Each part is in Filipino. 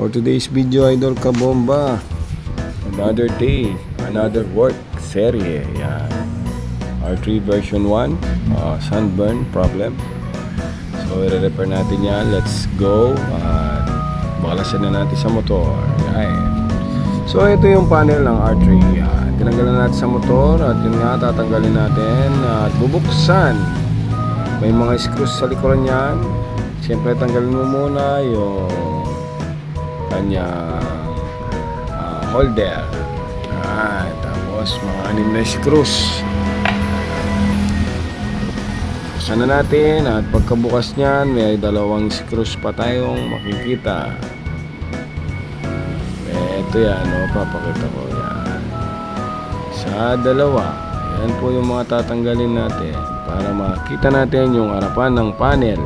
For today's video, Idol Kabomba, another day, another work serye. Yan. R3 version 1, sunburn problem. So i-repair natin yan. Let's go. Bakalasin na natin sa motor. Yan. So ito yung panel ng R3. Yan. Tinanggalan natin sa motor at yun nga tatanggalin natin at bubuksan. May mga screws sa likuran yan. Siyempre tanggalin mo muna yung kanyang holder. Tapos mga 6 na screws. Buksan na natin at pagkabukas niyan may 2 screws pa tayong makikita. Ito yan, papakita ko yan. Sa 2, yan po yung mga tatanggalin natin para makita natin yung harapan ng panel.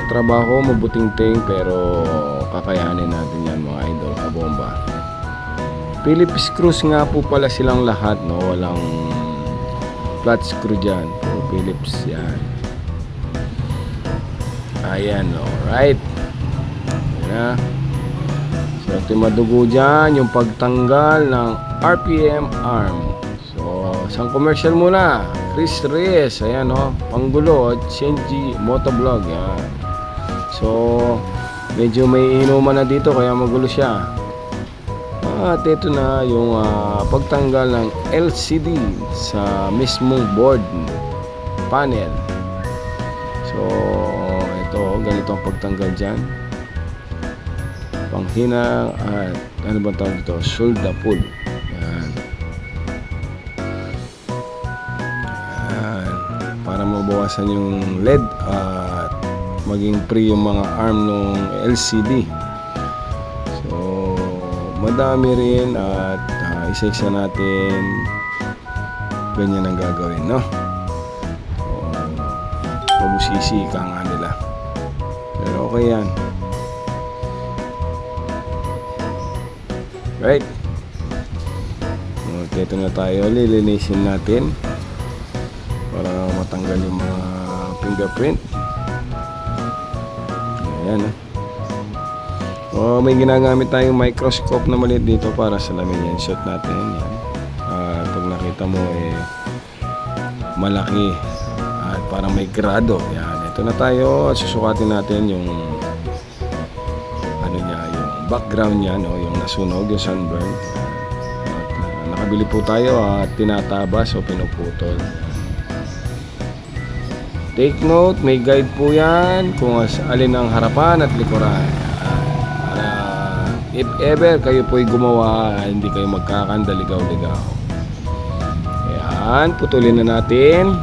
Trabaho, mabuting ting, pero kakayanin natin yan mga idol kabomba. Phillips screws nga po pala silang lahat, no? Walang flat screw dyan. Phillips yan. Ayan, alright. Ayan. So ito madugo dyan yung pagtanggal ng RPM arm. So isang commercial muna, Chris Reyes, ayan, no? Panggulo at Shenji Motovlog, yan. So medyo may inuman na dito kaya magulo siya. At ito na yung pagtanggal ng LCD sa mismong board panel. So ito, ganito ang pagtanggal dyan. Panghina at ano ba tawag ito? Solda pull. Yan. Yan. Para mabawasan yung LED at maging free yung mga arm ng LCD. So madami rin at isa-isa natin ganyan ang gagawin, no? Pabusisi ka nga nila, pero okay yan. Right, okay, ito na tayo, lilinisin natin para matanggal yung mga fingerprint. Ayan, may ginagamit tayong microscope na maliit dito para salamin yan. Shot natin yan. Pag nakita mo malaki at parang may grado. Yan, ito na tayo. Susukatin natin yung ano niya, yung background niya, no? Yung nasunog, yung sunburn. At nakabili po tayo at tinatabas o pinuputol. Take note, may guide po yan kung alin ang harapan at likuran. If ever kayo po'y gumawa, hindi kayo magkakandaligaw-ligaw. Ayan, putulin na natin.